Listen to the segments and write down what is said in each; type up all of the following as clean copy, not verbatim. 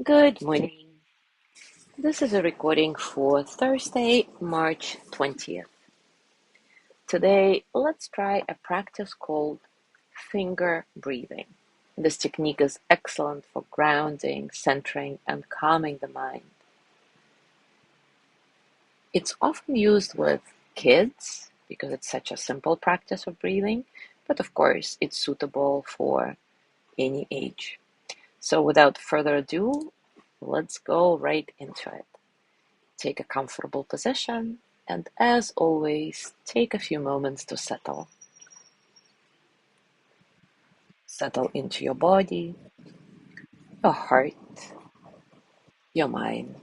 Good morning. This is a recording for Thursday, March 20th. Today, let's try a practice called finger breathing. This technique is excellent for grounding, centering, and calming the mind. It's often used with kids because it's such a simple practice of breathing, but of course, it's suitable for any age. So, without further ado, let's go right into it. Take a comfortable position, and as always, take a few moments to settle. Settle into your body, your heart, your mind.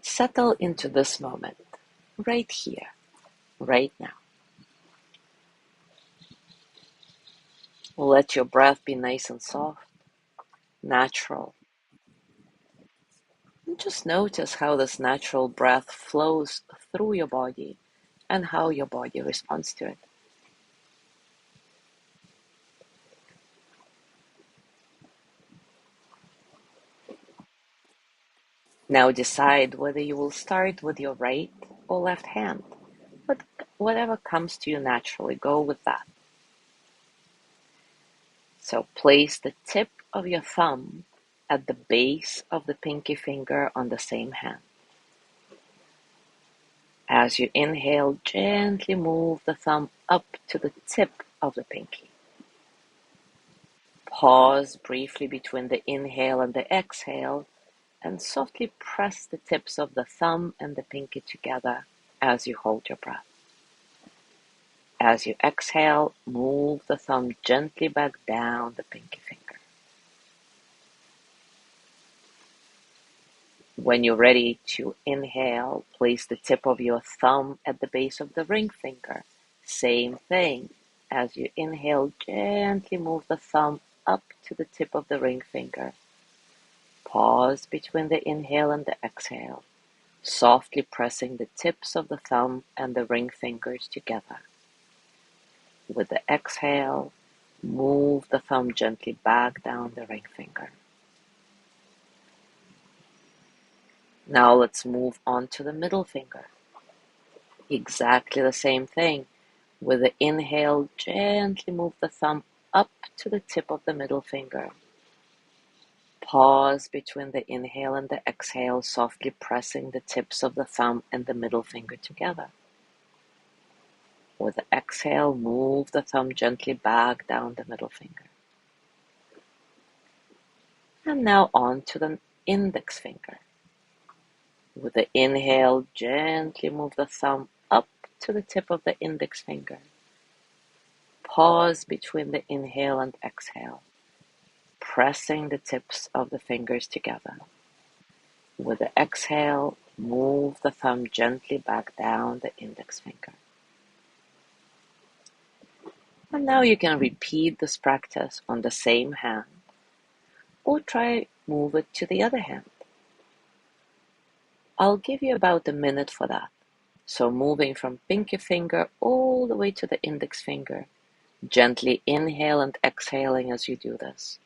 Settle into this moment, right here, right now. Let your breath be nice and soft, natural. And just notice how this natural breath flows through your body and how your body responds to it. Now decide whether you will start with your right or left hand. But whatever comes to you naturally, go with that. So place the tip of your thumb at the base of the pinky finger on the same hand. As you inhale, gently move the thumb up to the tip of the pinky. Pause briefly between the inhale and the exhale and softly press the tips of the thumb and the pinky together as you hold your breath. As you exhale, move the thumb gently back down the pinky finger. When you're ready to inhale, place the tip of your thumb at the base of the ring finger. Same thing. As you inhale, gently move the thumb up to the tip of the ring finger. Pause between the inhale and the exhale, softly pressing the tips of the thumb and the ring fingers together. With the exhale, move the thumb gently back down the ring finger. Now let's move on to the middle finger. Exactly the same thing. With the inhale, gently move the thumb up to the tip of the middle finger. Pause between the inhale and the exhale, softly pressing the tips of the thumb and the middle finger together. With the exhale, move the thumb gently back down the middle finger. And now on to the index finger. With the inhale, gently move the thumb up to the tip of the index finger. Pause between the inhale and exhale, pressing the tips of the fingers together. With the exhale, move the thumb gently back down the index finger. And now you can repeat this practice on the same hand or try move it to the other hand. I'll give you about a minute for that. So moving from pinky finger all the way to the index finger, gently inhale and exhaling as you do this.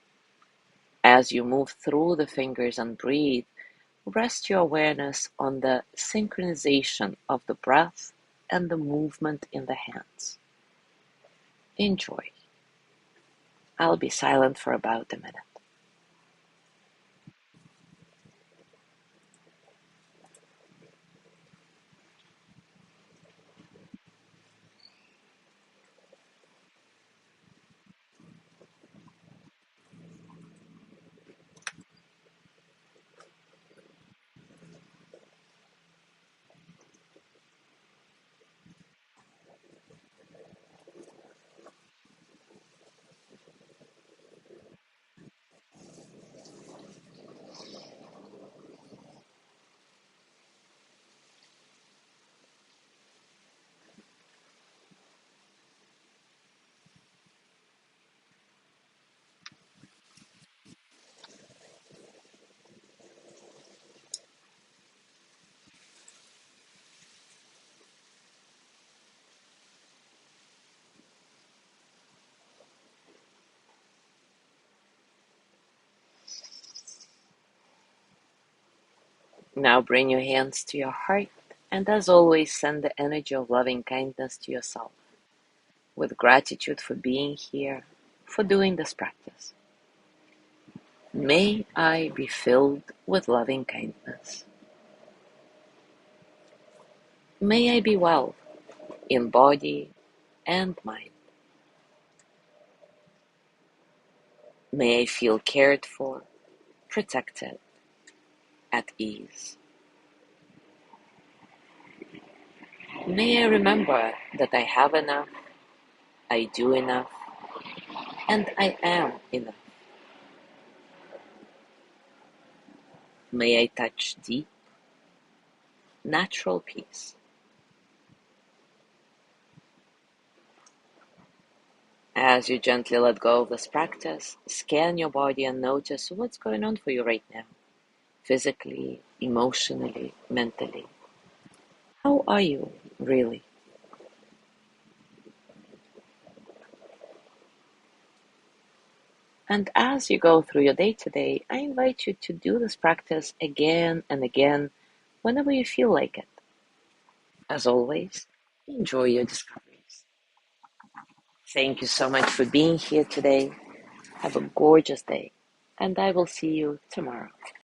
As you move through the fingers and breathe, rest your awareness on the synchronization of the breath and the movement in the hands. Enjoy. I'll be silent for about a minute. Now bring your hands to your heart, and as always, send the energy of loving kindness to yourself with gratitude for being here, for doing this practice. May I be filled with loving kindness. May I be well in body and mind. May I feel cared for, protected, at ease. May I remember that I have enough, I do enough, and I am enough. May I touch deep, natural peace. As you gently let go of this practice, scan your body and notice what's going on for you right now, physically, emotionally, mentally. How are you, really? And as you go through your day today, I invite you to do this practice again and again whenever you feel like it. As always, enjoy your discoveries. Thank you so much for being here today. Have a gorgeous day, and I will see you tomorrow.